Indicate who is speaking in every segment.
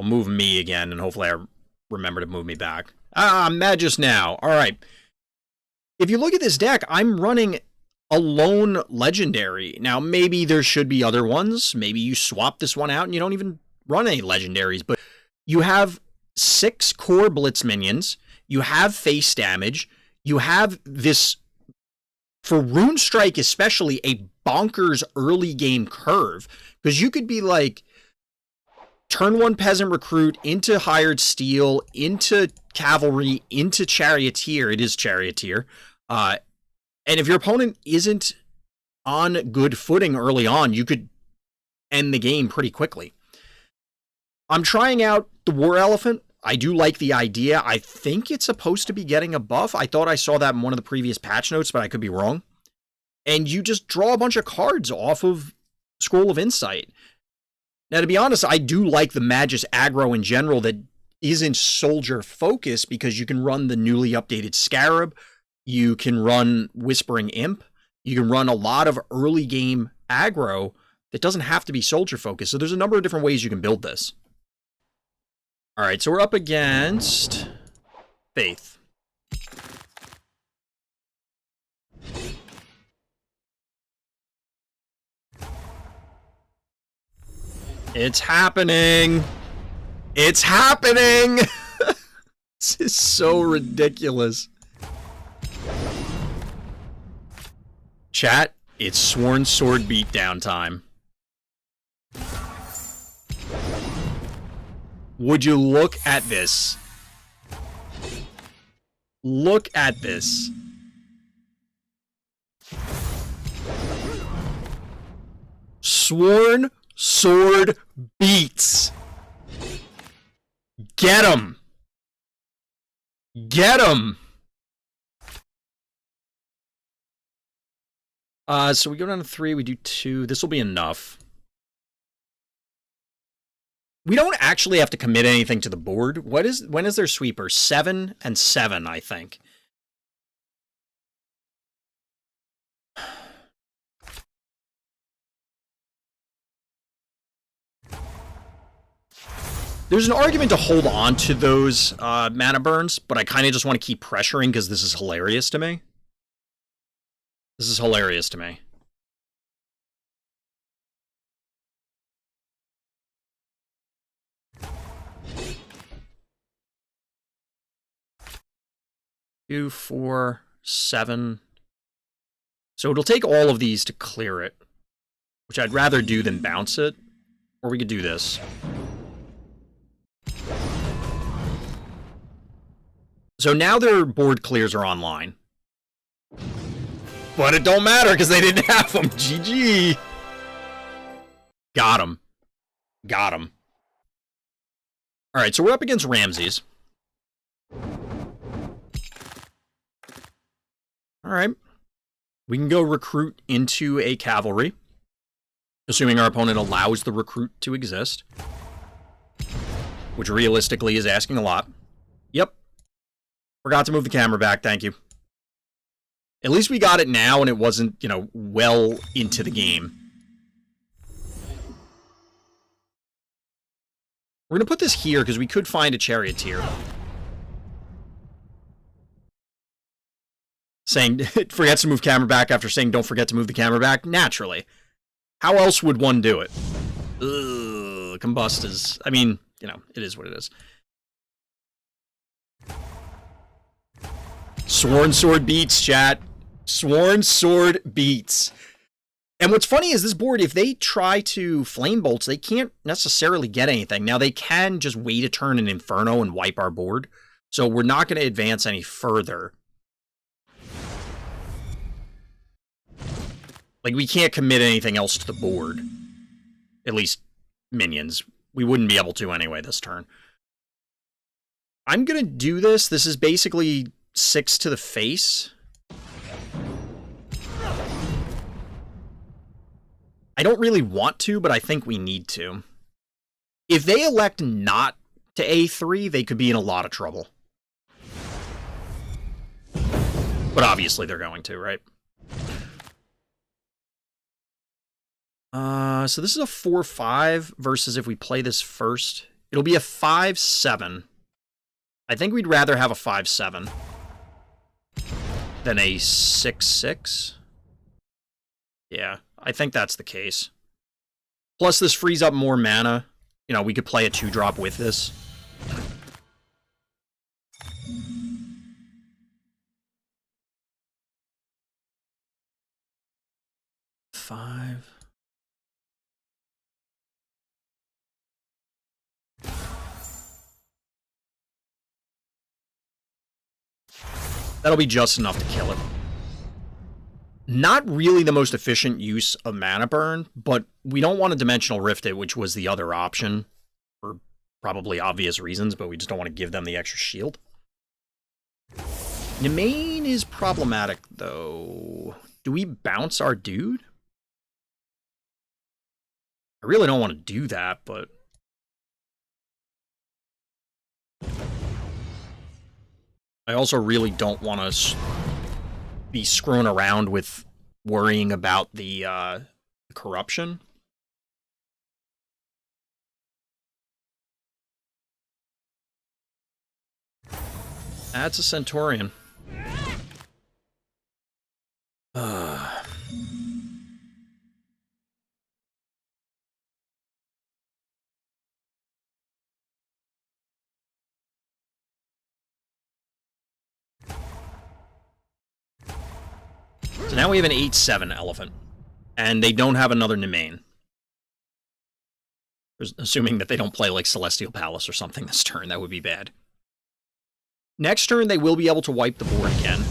Speaker 1: I'll move me again, and hopefully I remember to move me back. Ah, Majus now. All right. If you look at this deck, I'm running a lone legendary. Now, maybe there should be other ones. Maybe you swap this one out and you don't even run any legendaries. But you have 6 core blitz minions. You have face damage. You have this, for Runestrike especially, a bonkers early game curve. Because you could be like, turn 1 peasant recruit into hired steel, into cavalry, into charioteer. It is charioteer. And if your opponent isn't on good footing early on, you could end the game pretty quickly. I'm trying out the War Elephant. I do like the idea. I think it's supposed to be getting a buff. I thought I saw that in one of the previous patch notes, but I could be wrong. And you just draw a bunch of cards off of Scroll of Insight. Now, to be honest, I do like the Majus aggro in general that isn't soldier focused, because you can run the newly updated Scarab. You can run Whispering Imp. You can run a lot of early game aggro that doesn't have to be soldier focused. So there's a number of different ways you can build this. All right, so we're up against Faith. It's happening. It's happening. This is so ridiculous. Chat, it's Sworn Sword beatdown time. Would you look at this? Look at this. Sworn Sword beats. Get him. Get him. So we go down to 3, we do 2. This will be enough. We don't actually have to commit anything to the board. When is their sweeper? 7 and 7, I think. There's an argument to hold on to those mana burns, but I kind of just want to keep pressuring because this is hilarious to me. This is hilarious to me. Two, 4, 7. So it'll take all of these to clear it, which I'd rather do than bounce it. Or we could do this. So now their board clears are online. But it don't matter because they didn't have them. GG. Got him. Got him. All right, so we're up against Ramses. All right. We can go recruit into a cavalry, assuming our opponent allows the recruit to exist, which realistically is asking a lot. Yep. Forgot to move the camera back. Thank you. At least we got it now, and it wasn't, you know, well into the game. We're going to put this here, because we could find a charioteer. Saying, forgets to move camera back after saying don't forget to move the camera back? Naturally. How else would one do it? Ugh, combust is... I mean, you know, it is what it is. Sworn Sword beats, chat. Sworn Sword beats. And what's funny is this board, if they try to Flame Bolts, they can't necessarily get anything. Now, they can just wait a turn in Inferno and wipe our board. So we're not going to advance any further. Like, we can't commit anything else to the board. At least, minions. We wouldn't be able to anyway this turn. I'm going to do this. This is basically 6 to the face. I don't really want to, but I think we need to. If they elect not to A3, they could be in a lot of trouble. But obviously they're going to, right? So this is a 4-5 versus if we play this first, It'll be a 5/7. I think we'd rather have a 5/7 than a 6/6. Yeah, I think that's the case. Plus, this frees up more mana. You know, we could play a 2-drop with this. Five. That'll be just enough to kill it. Not really the most efficient use of mana burn, but we don't want to Dimensional Rift it, which was the other option, for probably obvious reasons, but we just don't want to give them the extra shield. Nemain is problematic, though. Do we bounce our dude? I really don't want to do that, but... I also really don't want to be screwing around with worrying about the corruption. That's a Centaurian. So now we have an 8/7 elephant. And they don't have another Nemain. Assuming that they don't play like Celestial Palace or something this turn, that would be bad. Next turn, they will be able to wipe the board again.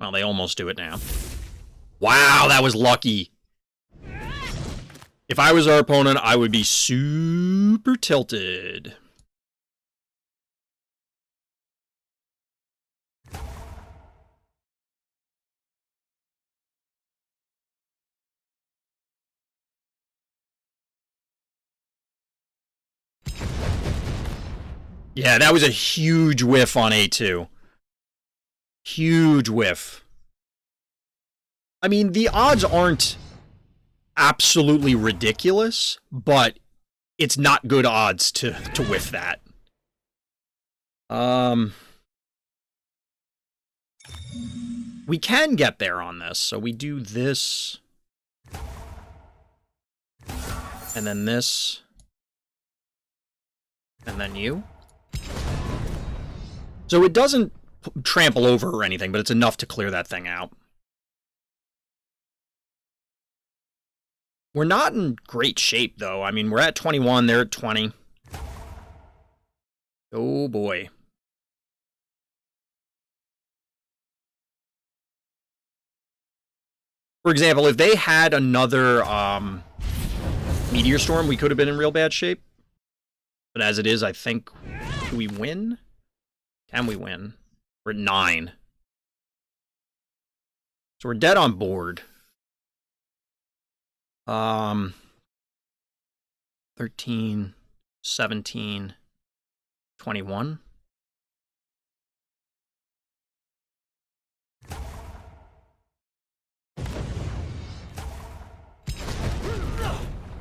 Speaker 1: Well, they almost do it now. Wow, that was lucky. If I was our opponent, I would be super tilted. Yeah, that was a huge whiff on A2. Huge whiff. I mean, the odds aren't absolutely ridiculous, but it's not good odds to whiff that. We can get there on this, so we do this. And then this. And then you. So it doesn't trample over or anything, but it's enough to clear that thing out. We're not in great shape, though. I mean, we're at 21, they're at 20. Oh, boy. For example, if they had another Meteor Storm, we could have been in real bad shape. But as it is, I think... Do we win? Can we win? We're at 9. So we're dead on board. 13, 17, 21.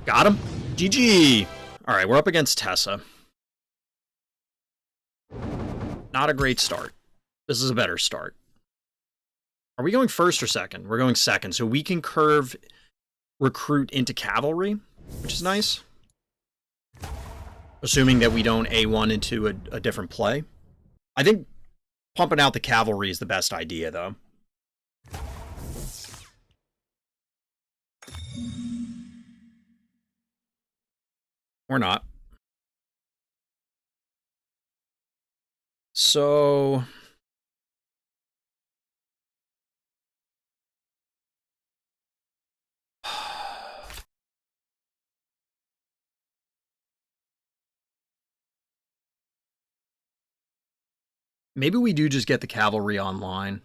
Speaker 1: Got him. GG. All right, we're up against Tessa. Not a great start. This is a better start. Are we going first or second? We're going second, so we can curve recruit into cavalry, which is nice. Assuming that we don't A1 into a different play. I think pumping out the cavalry is the best idea, though. Or not. So... Maybe we do just get the cavalry online.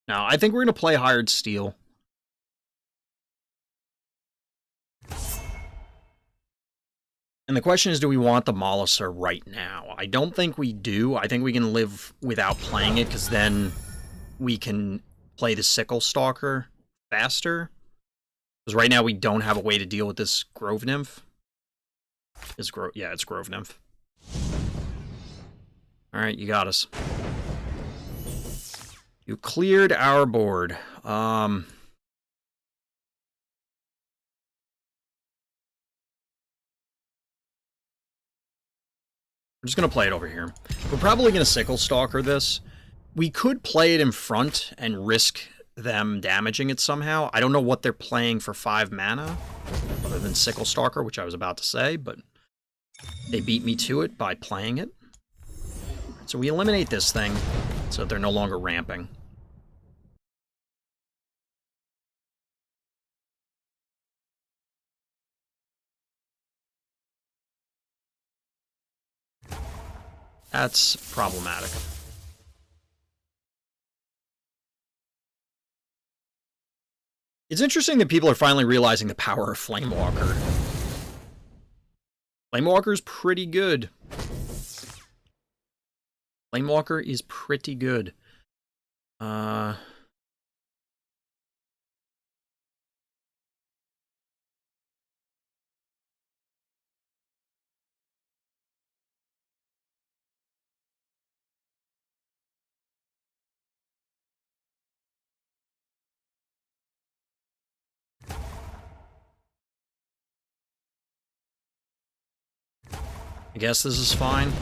Speaker 1: Now, I think we're going to play Hired Steel. And the question is, do we want the Molliser right now? I don't think we do. I think we can live without playing it, because then we can play the Sickle Stalker faster. Because right now we don't have a way to deal with this Grove Nymph. Is Grove? Yeah, it's Grove Nymph. All right, you got us. You cleared our board. We're just going to play it over here. We're probably going to Sickle Stalker this. We could play it in front and risk them damaging it somehow. I don't know what they're playing for 5 mana, other than Sickle Stalker, which I was about to say, but they beat me to it by playing it. So we eliminate this thing, so that they're no longer ramping. That's problematic. It's interesting that people are finally realizing the power of Flamewalker. Flamewalker's pretty good. Flamewalker is pretty good. I guess this is fine.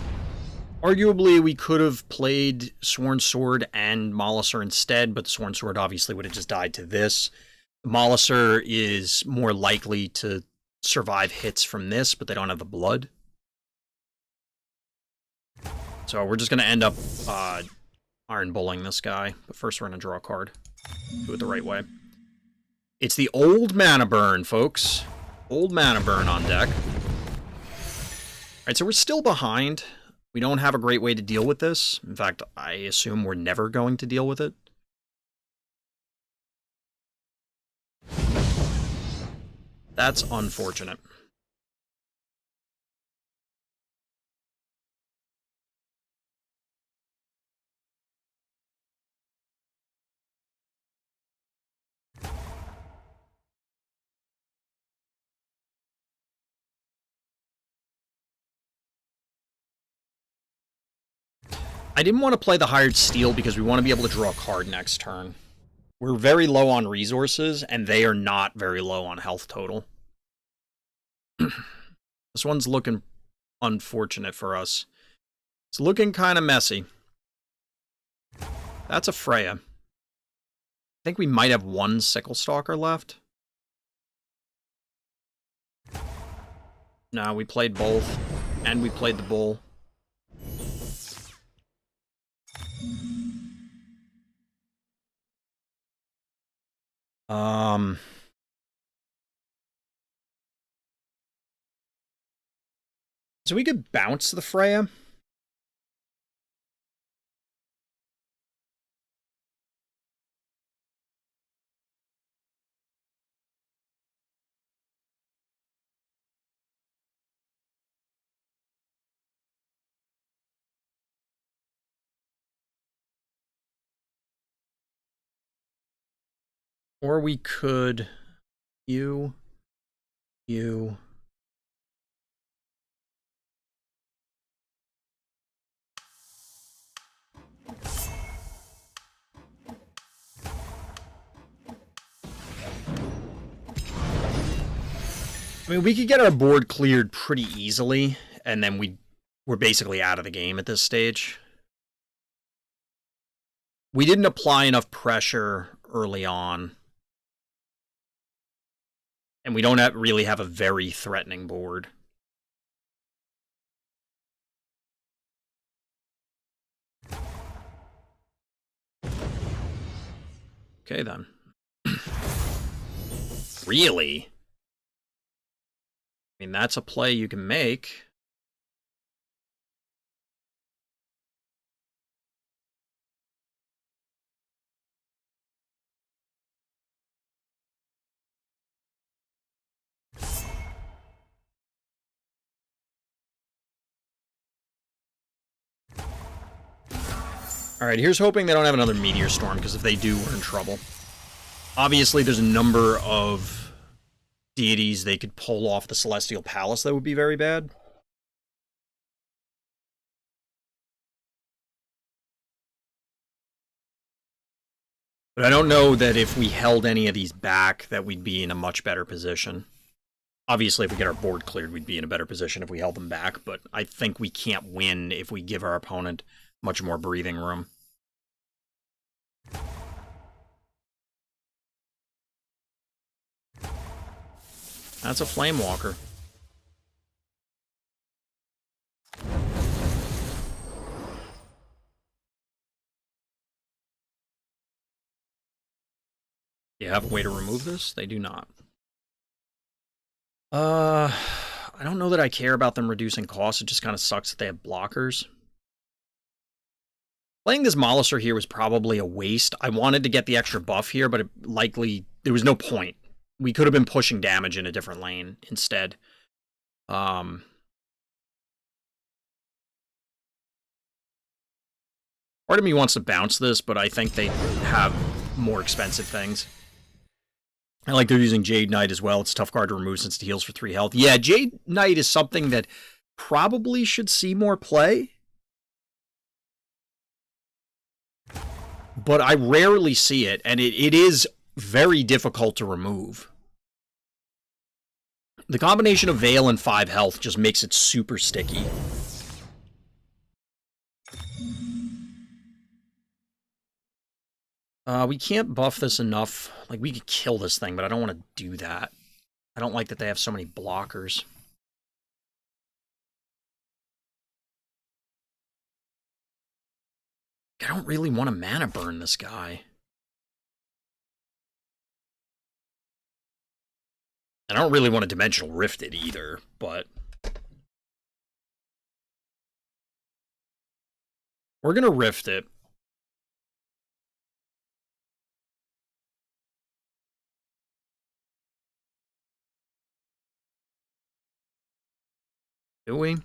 Speaker 1: Arguably, we could have played Sworn Sword and Molliser instead, but the Sworn Sword obviously would have just died to this. Molliser is more likely to survive hits from this, but they don't have the blood. So we're just going to end up Iron Bulling this guy, but first we're going to draw a card. Do it the right way. It's the old Mana Burn, folks. Old Mana Burn on deck. Alright, so we're still behind. We don't have a great way to deal with this. In fact, I assume we're never going to deal with it. That's unfortunate. I didn't want to play the Hired Steel because we want to be able to draw a card next turn. We're very low on resources, and they are not very low on health total. This one's looking unfortunate for us. It's looking kind of messy. That's a Freya. I think we might have one Sickle Stalker left. No, we played both, and we played the Bull. So we could bounce the Freya. Or we could... You... I mean, we could get our board cleared pretty easily, and then we're basically out of the game at this stage. We didn't apply enough pressure early on. And we don't really have a very threatening board. Okay, then. Really? I mean, that's a play you can make. Alright, here's hoping they don't have another Meteor Storm, because if they do, we're in trouble. Obviously, there's a number of deities, they could pull off the Celestial Palace that would be very bad. But I don't know that if we held any of these back that we'd be in a much better position. Obviously, if we get our board cleared, we'd be in a better position if we held them back, but I think we can't win if we give our opponent much more breathing room. That's a Flamewalker. Do you have a way to remove this? They do not. I don't know that I care about them reducing costs. It just kind of sucks that they have blockers. Playing this Mollister here was probably a waste. I wanted to get the extra buff here, but there was no point. We could have been pushing damage in a different lane instead. Part of me wants to bounce this, but I think they have more expensive things. I like they're using Jade Knight as well. It's a tough card to remove since it heals for 3 health. Yeah, Jade Knight is something that probably should see more play. But I rarely see it, and it is very difficult to remove. The combination of Veil and 5 health just makes it super sticky. We can't buff this enough. Like, we could kill this thing, but I don't want to do that. I don't like that they have so many blockers. I don't really want to mana burn this guy. I don't really want to Dimensional Rift it either, but... we're going to Rift it. Do we?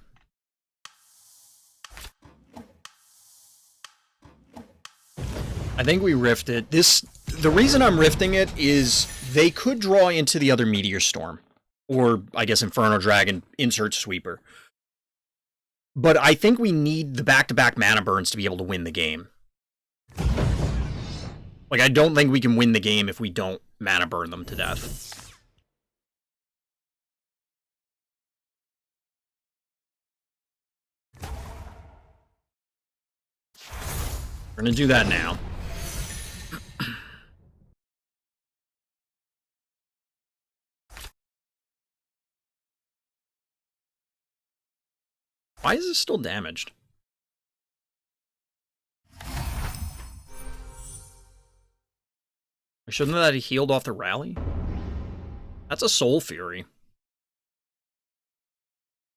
Speaker 1: I think we Rift it. The reason I'm Rifting it is they could draw into the other Meteor Storm. Or, I guess, Inferno Dragon, insert Sweeper. But I think we need the back-to-back mana burns to be able to win the game. Like, I don't think we can win the game if we don't mana burn them to death. We're going to do that now. Why is this still damaged? Shouldn't that have healed off the rally? That's a Soul Fury.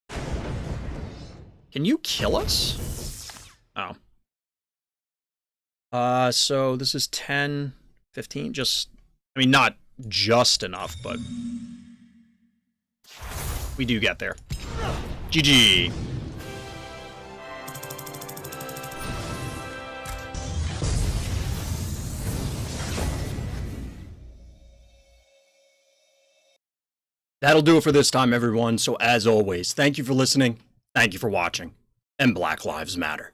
Speaker 1: Can you kill us? Oh. So this is 10, 15, just... I mean, not just enough, but... we do get there. GG! That'll do it for this time, everyone. So as always, thank you for listening, thank you for watching, and Black Lives Matter.